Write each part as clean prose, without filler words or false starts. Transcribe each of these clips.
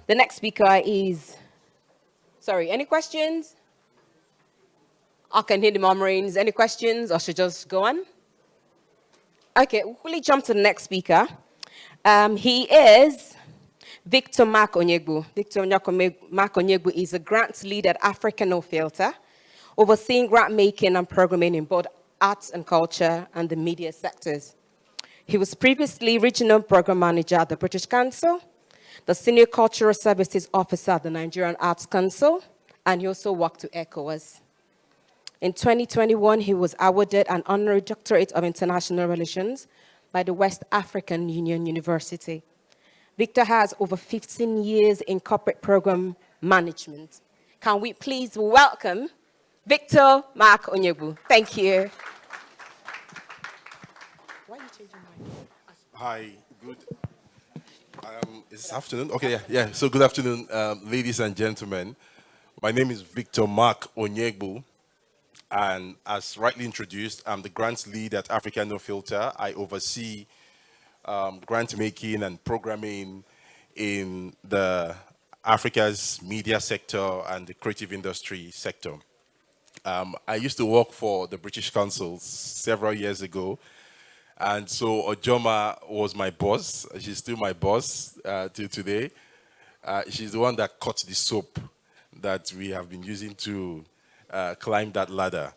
The next speaker is, sorry, any questions? I can hear the murmurings. Any questions, or should just go on? Okay, we'll quickly jump to the next speaker. He is Victor Mark-Onyegbu. Victor Mark-Onyegbu is a grant lead at Africa No Filter, overseeing grant making and programming in both arts and culture and the media sectors. He was previously regional program manager at the British Council, the senior cultural services officer at the Nigerian Arts Council, and he also worked to ECOWAS. In 2021, he was awarded an honorary doctorate of international relations by the West African Union University. Victor has over 15 years in corporate program management. Can we please welcome Victor Mark-Onyegbu? Thank you. Why are you changing my... Hi, good. It's afternoon. Okay, yeah. So good afternoon, ladies and gentlemen. My name is Victor Mark-Onyegbu, and as rightly introduced, I'm the grants lead at Africa No Filter. I oversee grant making and programming in the Africa's media sector and the creative industry sector. I used to work for the British Council several years ago, and so Ojoma was my boss. She's still my boss till today. She's the one that cut the soap that we have been using to climb that ladder.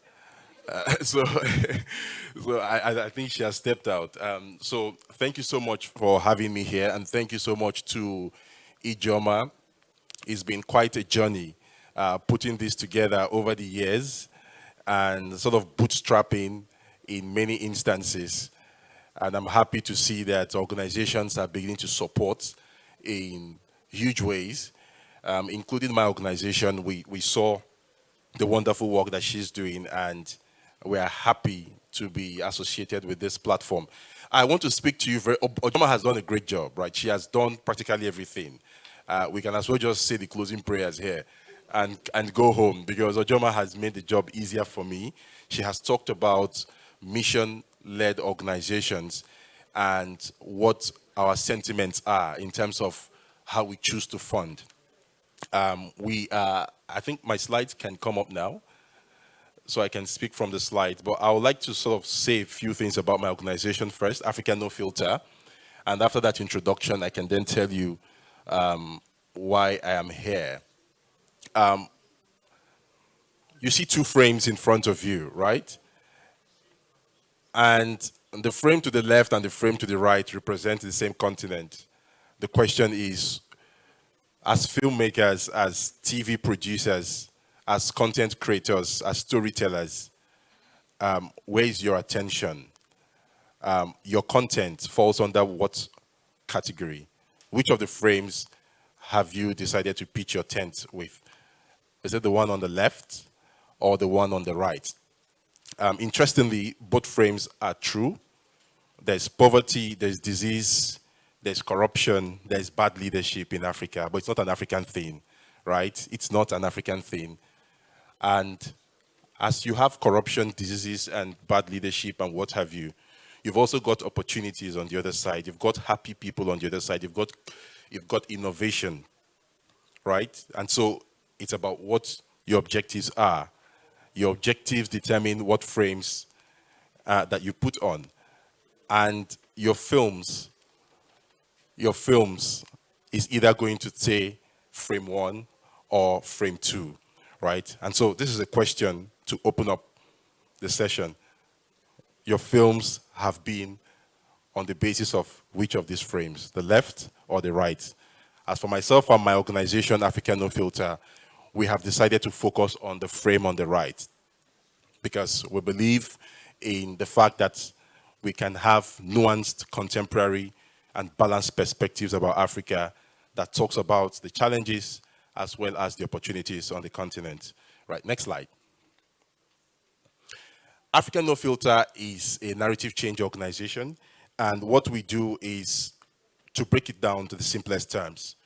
So I think she has stepped out. So thank you so much for having me here, and thank you so much to Ijoma. It's been quite a journey putting this together over the years and sort of bootstrapping in many instances. And I'm happy to see that organizations are beginning to support in huge ways, including my organization. We saw the wonderful work that she's doing, and we are happy to be associated with this platform. I want to speak to you Ojoma has done a great job, right? She has done practically everything. We can as well just say the closing prayers here and go home, because Ojoma has made the job easier for me. She has talked about mission-led organizations and what our sentiments are in terms of how we choose to fund. I think my slides can come up now, so I can speak from the slides, but I would like to sort of say a few things about my organization first, Africa No Filter, and after that introduction, I can then tell you why I am here. You see two frames in front of you, right? And the frame to the left and the frame to the right represent the same continent. The question is, as filmmakers, as TV producers, as content creators, as storytellers, where is your attention? Your content falls under what category? Which of the frames have you decided to pitch your tent with? Is it the one on the left or the one on the right? Interestingly, both frames are true. There's poverty, there's disease, there's corruption, there's bad leadership in Africa, but it's not an African thing, right? It's not an African thing. And as you have corruption, diseases, and bad leadership and what have you, you've also got opportunities on the other side. You've got happy people on the other side. You've got innovation, right? And so it's about what your objectives are. Your objectives determine what frames that you put on. And your films is either going to say frame 1 or frame 2, right? And so this is a question to open up the session. Your films have been on the basis of which of these frames, the left or the right? As for myself and my organization, Africa No Filter, we have decided to focus on the frame on the right, because we believe in the fact that we can have nuanced, contemporary, and balanced perspectives about Africa that talks about the challenges as well as the opportunities on the continent. Right, next slide. Africa No Filter is a narrative change organization, and what we do is, to break it down to the simplest terms,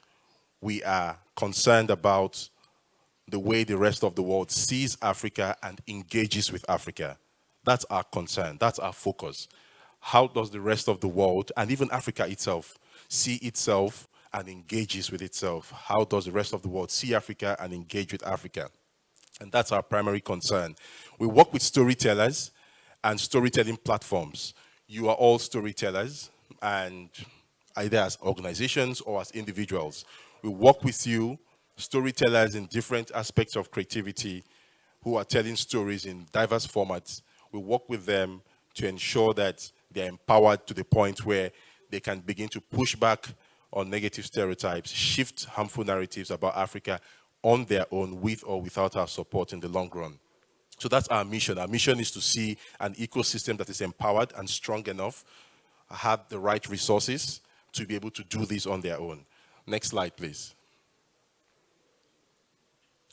we are concerned about the way the rest of the world sees Africa and engages with Africa. That's our concern, that's our focus. How does the rest of the world, and even Africa itself, see itself and engages with itself? How does the rest of the world see Africa and engage with Africa? And that's our primary concern. We work with storytellers and storytelling platforms. You are all storytellers, and either as organizations or as individuals. We work with you, storytellers in different aspects of creativity who are telling stories in diverse formats. We work with them to ensure that they're empowered to the point where they can begin to push back on negative stereotypes, shift harmful narratives about Africa on their own, with or without our support in the long run. So that's our mission. Our mission is to see an ecosystem that is empowered and strong enough, have the right resources to be able to do this on their own. Next slide, please.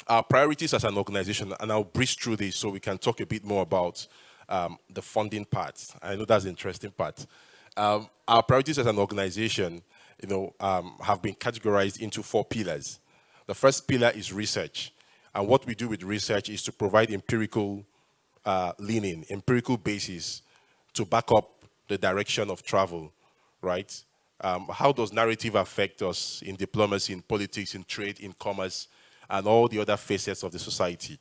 Our priorities as an organization, and I'll breeze through this so we can talk a bit more about the funding part. I know that's the interesting part. Our priorities as an organization, have been categorized into 4 pillars. The first pillar is research. And what we do with research is to provide empirical leaning, empirical basis to back up the direction of travel, right? How does narrative affect us in diplomacy, in politics, in trade, in commerce, and all the other facets of the society?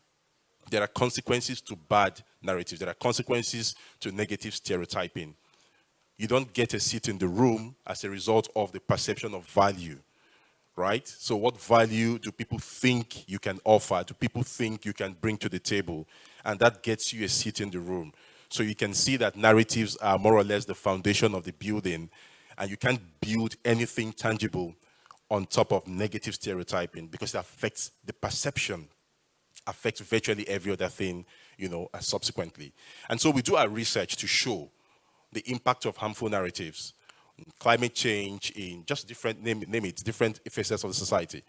There are consequences to bad narratives. There are consequences to negative stereotyping. You don't get a seat in the room as a result of the perception of value, right? So what value do people think you can offer? Do people think you can bring to the table? And that gets you a seat in the room. So you can see that narratives are more or less the foundation of the building, and you can't build anything tangible on top of negative stereotyping because it affects the perception, affects virtually every other thing, subsequently. And so we do our research to show the impact of harmful narratives, climate change, in just different, name it, different facets of the society.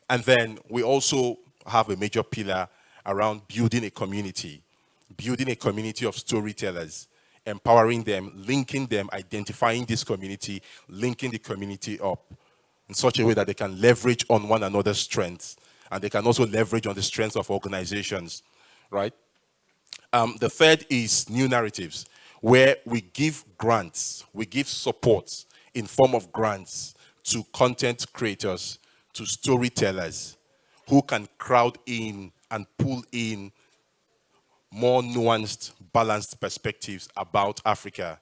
And then we also have a major pillar around building a community of storytellers, empowering them, linking them, identifying this community, linking the community up in such a way that they can leverage on one another's strengths, and they can also leverage on the strengths of organizations, right? The third is new narratives, where we give grants, we give support in form of grants to content creators, to storytellers who can crowd in and pull in more nuanced, balanced perspectives about Africa,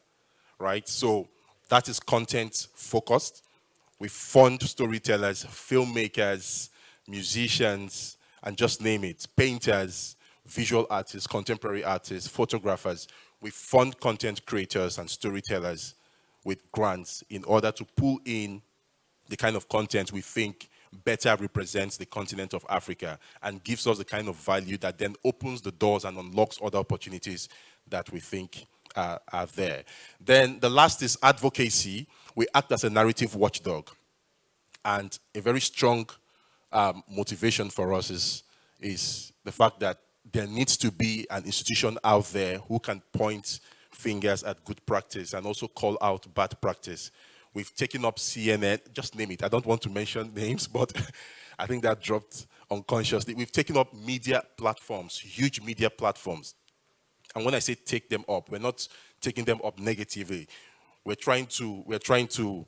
right? So that is content focused. We fund storytellers, filmmakers, musicians, and just name it, painters, visual artists, contemporary artists, photographers. We fund content creators and storytellers with grants in order to pull in the kind of content we think better represents the continent of Africa and gives us the kind of value that then opens the doors and unlocks other opportunities that we think are there. Then the last is advocacy. We act as a narrative watchdog. And a very strong motivation for us is the fact that there needs to be an institution out there who can point fingers at good practice and also call out bad practice. We've taken up CNN, just name it. I don't want to mention names, but I think that dropped unconsciously. We've taken up media platforms, huge media platforms. And when I say take them up, we're not taking them up negatively. We're trying to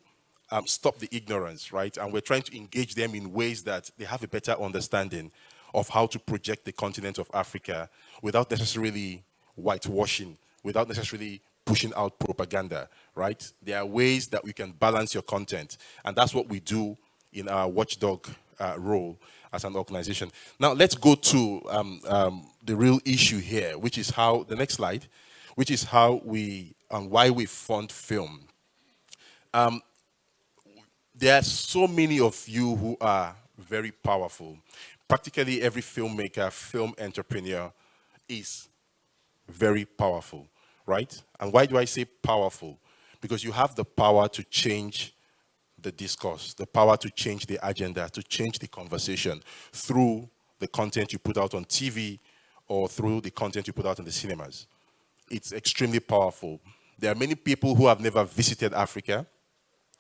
stop the ignorance, right? And we're trying to engage them in ways that they have a better understanding of how to project the continent of Africa without necessarily whitewashing, without necessarily pushing out propaganda, right? There are ways that we can balance your content. And that's what we do in our watchdog role as an organization. Now, let's go to the real issue here, which is how, the next slide, which is how we, and why we fund film. There are so many of you who are very powerful. Practically every filmmaker, film entrepreneur is very powerful, right? And why do I say powerful? Because you have the power to change the discourse, the power to change the agenda, to change the conversation through the content you put out on TV or through the content you put out in the cinemas. It's extremely powerful. There are many people who have never visited Africa,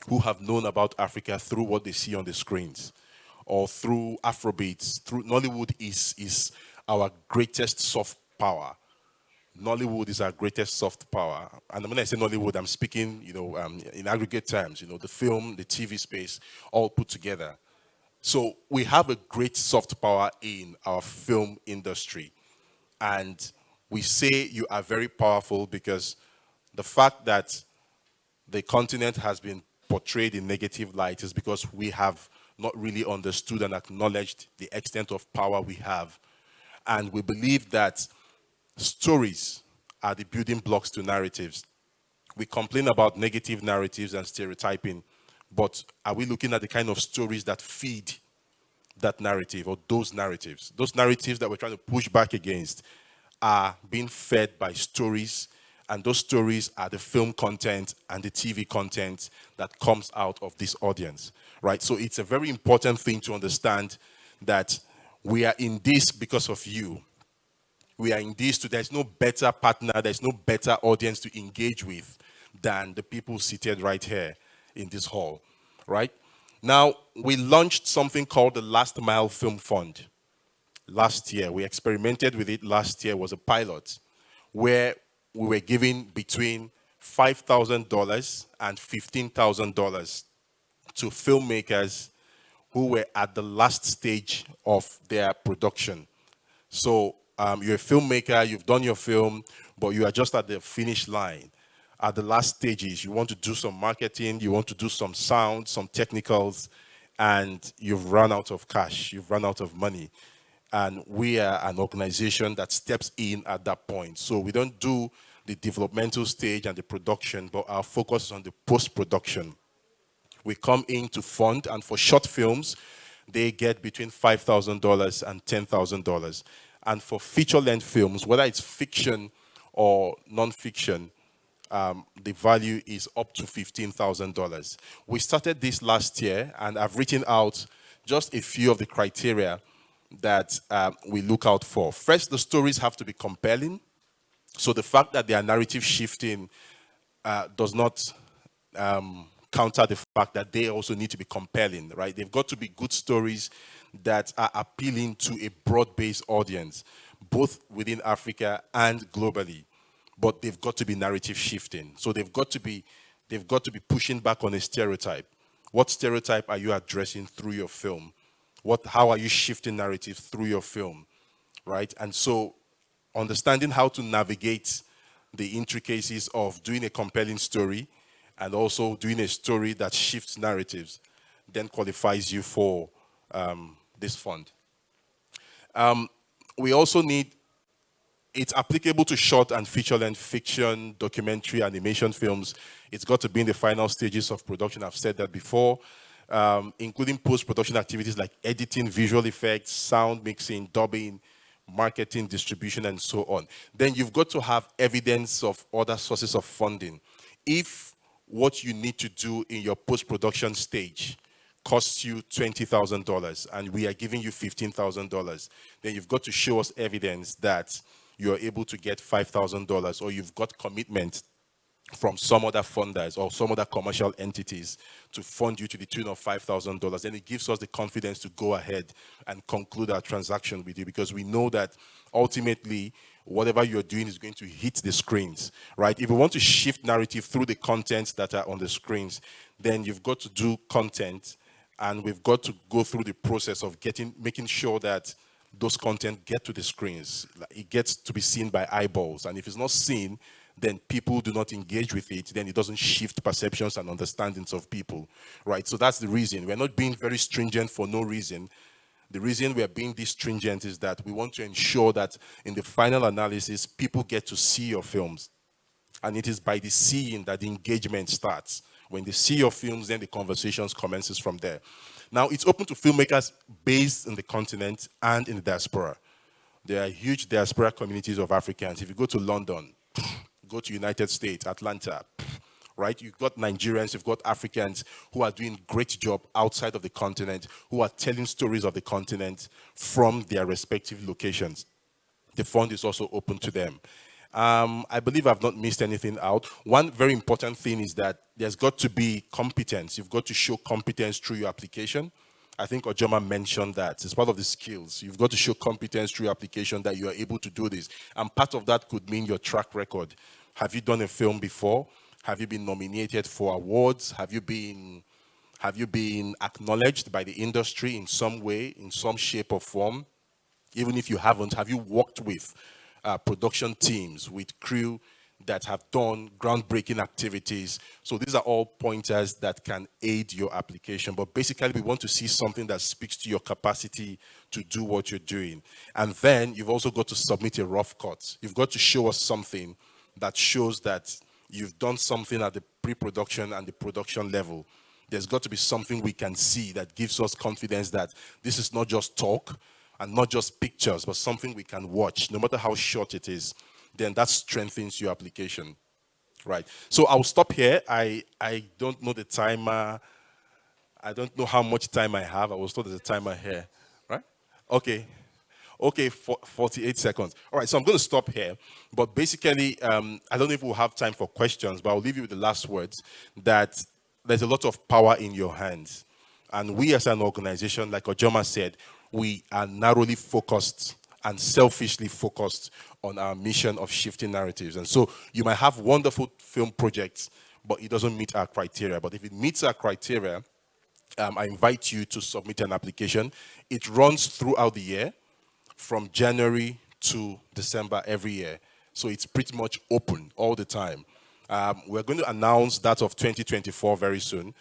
who have known about Africa through what they see on the screens or through Afrobeats. Through Nollywood is our greatest soft power. Nollywood is our greatest soft power. And when I say Nollywood, I'm speaking, in aggregate terms, the film, the TV space, all put together. So we have a great soft power in our film industry. And we say you are very powerful because the fact that the continent has been portrayed in negative light is because we have not really understood and acknowledged the extent of power we have. And we believe that stories are the building blocks to narratives. We complain about negative narratives and stereotyping, but are we looking at the kind of stories that feed that narrative or those narratives? Those narratives that we're trying to push back against are being fed by stories, and those stories are the film content and the TV content that comes out of this audience, right? So it's a very important thing to understand that we are in this because of you. We are in this, there's no better partner, there's no better audience to engage with than the people seated right here in this hall, right? Now, we launched something called the Last Mile Film Fund last year. We experimented with it last year, was a pilot, where we were giving between $5,000 and $15,000 to filmmakers who were at the last stage of their production. So you're a filmmaker, you've done your film, but you are just at the finish line. At the last stages, you want to do some marketing, you want to do some sound, some technicals, and you've run out of cash, you've run out of money. And we are an organization that steps in at that point. So we don't do the developmental stage and the production, but our focus is on the post-production. We come in to fund, and for short films, they get between $5,000 and $10,000. And for feature-length films, whether it's fiction or non-fiction, the value is up to $15,000. We started this last year, and I've written out just a few of the criteria that we look out for. First, the stories have to be compelling. So the fact that they are narrative shifting does not counter the fact that they also need to be compelling, right? They've got to be good stories that are appealing to a broad-based audience, both within Africa and globally. But they've got to be narrative shifting. So they've got to be pushing back on a stereotype. What stereotype are you addressing through your film? How are you shifting narrative through your film, right? And so understanding how to navigate the intricacies of doing a compelling story and also doing a story that shifts narratives then qualifies you for this fund. We also need, it's applicable to short and feature-length fiction, documentary, animation films. It's got to be in the final stages of production. I've said that before, including post-production activities like editing, visual effects, sound mixing, dubbing, marketing, distribution, and so on. Then you've got to have evidence of other sources of funding. If what you need to do in your post-production stage costs you $20,000 and we are giving you $15,000, then you've got to show us evidence that you're able to get $5,000 or you've got commitment from some other funders or some other commercial entities to fund you to the tune of $5,000. Then it gives us the confidence to go ahead and conclude our transaction with you, because we know that ultimately whatever you're doing is going to hit the screens, right? If you want to shift narrative through the contents that are on the screens, then you've got to do content, and we've got to go through the process of making sure that those content get to the screens. It gets to be seen by eyeballs. And if it's not seen, then people do not engage with it. Then it doesn't shift perceptions and understandings of people, right? So that's the reason. We're not being very stringent for no reason. The reason we are being this stringent is that we want to ensure that in the final analysis, people get to see your films. And it is by the seeing that the engagement starts. When they see your films, then the conversations commences from there. Now, it's open to filmmakers based in the continent and in the diaspora. There are huge diaspora communities of Africans. If you go to London, go to United States, Atlanta, right? You've got Nigerians, you've got Africans who are doing a great job outside of the continent, who are telling stories of the continent from their respective locations. The fund is also open to them. I believe I've not missed anything out. One very important thing is that there's got to be competence. You've got to show competence through your application. I think Ojoma mentioned that. It's part of the skills. You've got to show competence through application that you are able to do this. And part of that could mean your track record. Have you done a film before? Have you been nominated for awards? Have you been acknowledged by the industry in some way, in some shape or form? Even if you haven't, have you worked with production teams, with crew that have done groundbreaking activities? So these are all pointers that can aid your application. But basically, we want to see something that speaks to your capacity to do what you're doing. And then you've also got to submit a rough cut. You've got to show us something that shows that you've done something at the pre-production and the production level. There's got to be something we can see that gives us confidence that this is not just talk and not just pictures, but something we can watch, no matter how short it is. Then that strengthens your application, right? So I'll stop here. I don't know the timer. I don't know how much time I have. I was told there's a timer here, right? Okay. Okay, 48 seconds. All right, so I'm going to stop here. But basically, I don't know if we'll have time for questions, but I'll leave you with the last words that there's a lot of power in your hands. And we as an organization, like Ojoma said, we are narrowly focused and selfishly focused on our mission of shifting narratives. And so you might have wonderful film projects, but it doesn't meet our criteria. But if it meets our criteria, I invite you to submit an application. It runs throughout the year, from January to December every year. So it's pretty much open all the time. We're going to announce that of 2024 very soon.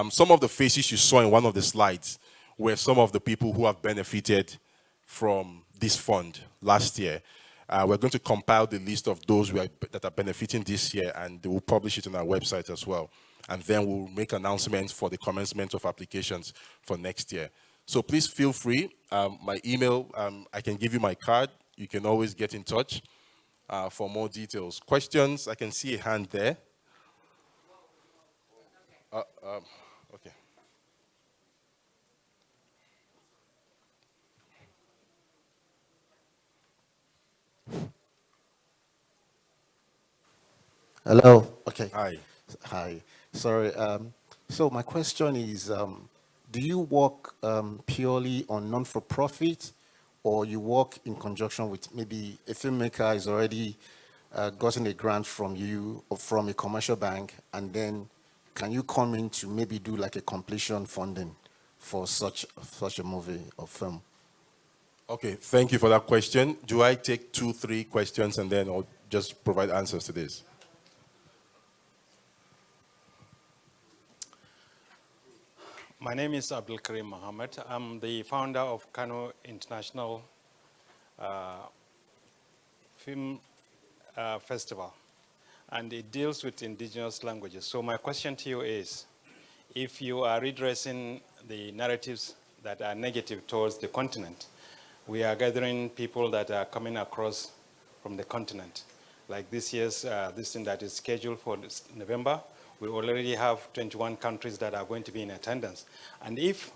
Some of the faces you saw in one of the slides were some of the people who have benefited from this fund last year. We're going to compile the list of those that are benefiting this year, and we'll publish it on our website as well. And then we'll make announcements for the commencement of applications for next year. So please feel free. My email, I can give you my card. You can always get in touch for more details. Questions? I can see a hand there. Okay. Hello. Okay. Hi. Hi. Sorry. So my question is, do you work purely on non-for-profit, or you work in conjunction with maybe a filmmaker is already gotten a grant from you or from a commercial bank, and then can you come in to maybe do like a completion funding for such a movie or film? Okay, thank you for that question. Do I take 2, 3 questions and then I'll just provide answers to this? My name is Abdul Karim Mohammed. I'm the founder of Kano International Film Festival, and it deals with indigenous languages. So my question to you is, if you are redressing the narratives that are negative towards the continent, we are gathering people that are coming across from the continent. Like this year's, this thing that is scheduled for this November, we already have 21 countries that are going to be in attendance. And if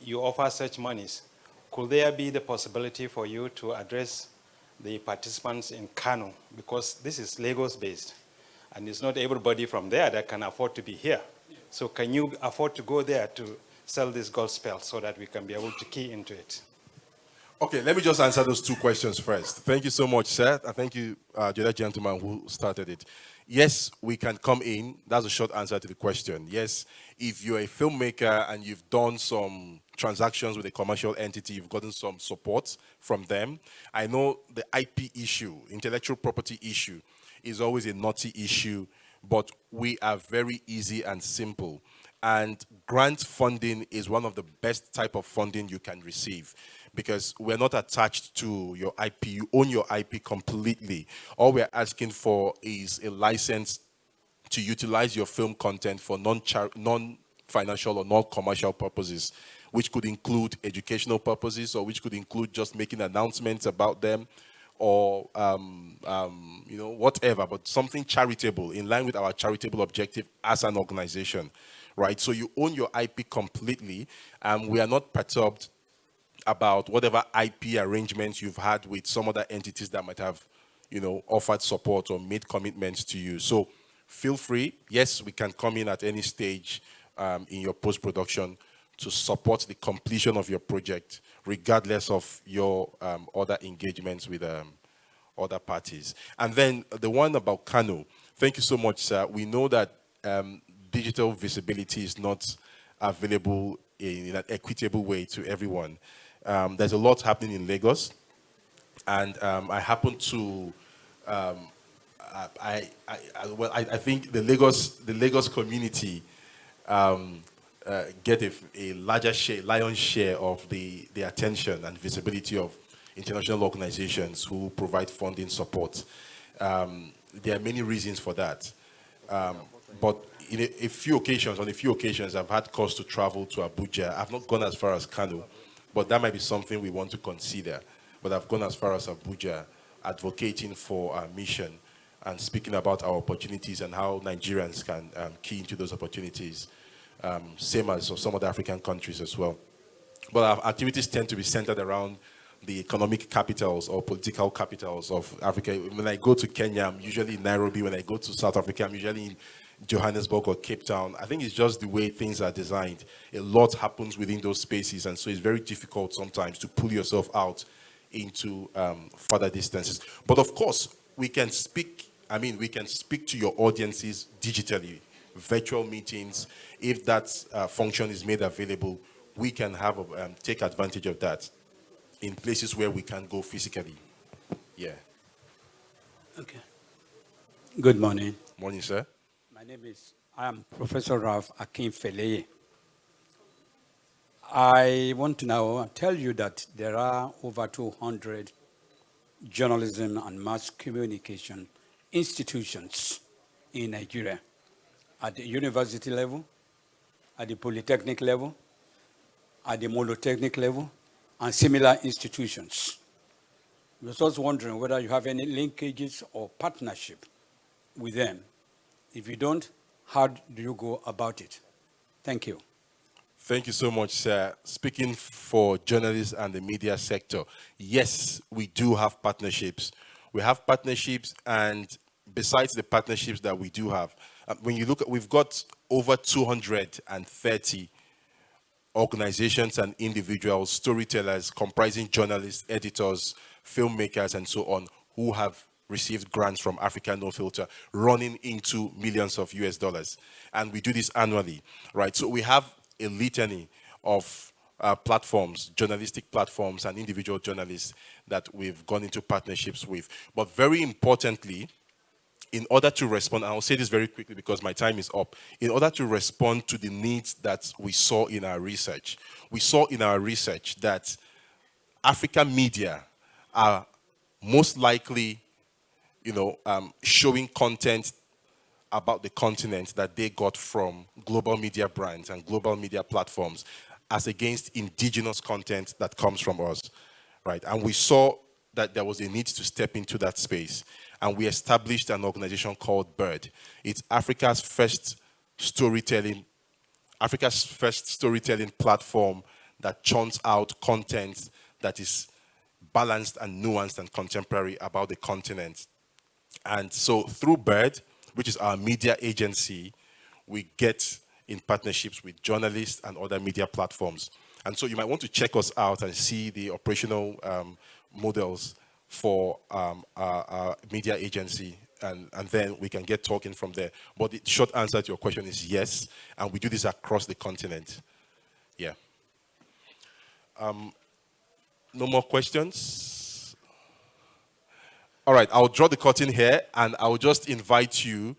you offer such monies, could there be the possibility for you to address the participants in Kano? Because this is Lagos-based, and it's not everybody from there that can afford to be here. So can you afford to go there to sell this gospel so that we can be able to key into it? Okay, let me just answer those 2 questions first. Thank you so much, sir. And thank you, the other gentleman who started it. Yes, we can come in. That's a short answer to the question. Yes, if you're a filmmaker and you've done some transactions with a commercial entity, you've gotten some support from them. I know the IP issue, intellectual property issue, is always a naughty issue, but we are very easy and simple. And grant funding is one of the best type of funding you can receive, because we're not attached to your IP. You own your IP completely. All we're asking for is a license to utilize your film content for non-financial or non-commercial purposes, which could include educational purposes, or which could include just making announcements about them, or whatever, but something charitable in line with our charitable objective as an organization, right? So you own your IP completely, and we are not perturbed about whatever IP arrangements you've had with some other entities that might have, offered support or made commitments to you. So feel free. Yes, we can come in at any stage in your post-production to support the completion of your project, regardless of your other engagements with other parties. And then the one about Kano, thank you so much, sir. We know that digital visibility is not available in an equitable way to everyone. There's a lot happening in Lagos, and I happen to, I think the Lagos community get a larger share, lion's share of the attention and visibility of international organizations who provide funding support. There are many reasons for that. But on a few occasions, I've had cause to travel to Abuja. I've not gone as far as Kano, but that might be something we want to consider. But I've gone as far as Abuja, advocating for our mission and speaking about our opportunities and how Nigerians can key into those opportunities, same as some other African countries as well. But our activities tend to be centered around the economic capitals or political capitals of Africa. When I go to Kenya, I'm usually in Nairobi. When I go to South Africa, I'm usually in Johannesburg or Cape Town. I think it's just the way things are designed. A lot happens within those spaces, and so it's very difficult sometimes to pull yourself out into further distances. But of course, we can speak to your audiences digitally, virtual meetings. If that function is made available, we can have take advantage of that in places where we can go physically. Yeah. Okay. Good morning. Morning, sir. My name is, I am Professor Ralph Akinfeleye. I want to now tell you that there are over 200 journalism and mass communication institutions in Nigeria at the university level, at the polytechnic level, at the monotechnic level, and similar institutions. I was also wondering whether you have any linkages or partnership with them. If you don't, how do you go about it? Thank you. Thank you so much, sir. Speaking for journalists and the media sector, yes, we do have partnerships. We have partnerships, and besides the partnerships that we do have, when you look at, we've got over 230 organizations and individuals, storytellers, comprising journalists, editors, filmmakers, and so on, who have received grants from Africa No Filter, running into millions of US dollars. And we do this annually, right? So we have a litany of platforms, journalistic platforms, and individual journalists that we've gone into partnerships with. But very importantly, in order to respond, and I'll say this very quickly because my time is up, in order to respond to the needs that we saw in our research, that African media are most likely, showing content about the continent that they got from global media brands and global media platforms as against indigenous content that comes from us, right? And we saw that there was a need to step into that space. And we established an organization called BIRD. It's Africa's first storytelling platform that churns out content that is balanced and nuanced and contemporary about the continent. And so through BIRD, which is our media agency, we get in partnerships with journalists and other media platforms. And so you might want to check us out and see the operational models for our media agency, and then we can get talking from there. But the short answer to your question is yes, and we do this across the continent. Yeah. No more questions? All right, I'll draw the curtain here, and I'll just invite you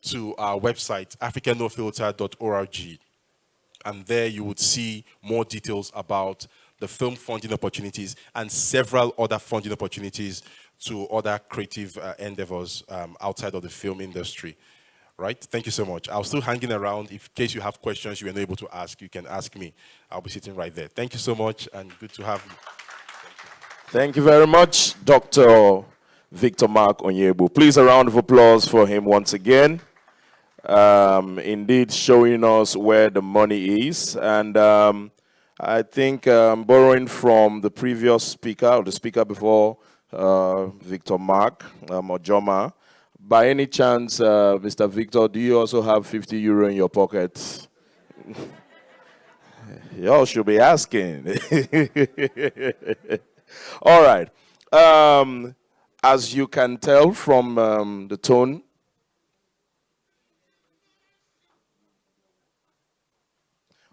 to our website, africanofilter.org. And there you would see more details about the film funding opportunities and several other funding opportunities to other creative endeavors outside of the film industry. Right? Thank you so much. I'll still hanging around. In case you have questions you were not able to ask, you can ask me. I'll be sitting right there. Thank you so much, and good to have you. Thank you very much, Dr. Victor Mark-Onyegbu. Please, a round of applause for him once again. Indeed, showing us where the money is. And I think borrowing from the previous speaker, or the speaker before Victor Mark, Ojoma, by any chance, Mr. Victor, do you also have €50 in your pocket? Y'all should be asking. All right. As you can tell from the tone,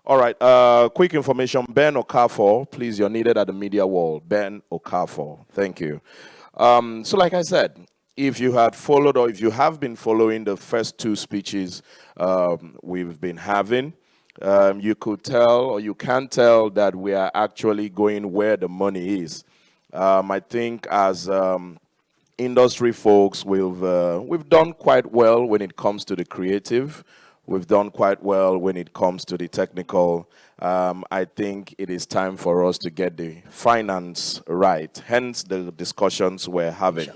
all right, quick information. Ben Okafor, please, you're needed at the media wall. Ben Okafor, thank you. So like I said, if you had followed or if you have been following the first two speeches we've been having, you could tell or you can tell that we are actually going where the money is. I think as industry folks, we've done quite well when it comes to the creative. We've done quite well when it comes to the technical. I think it is time for us to get the finance right. Hence the discussions we're having.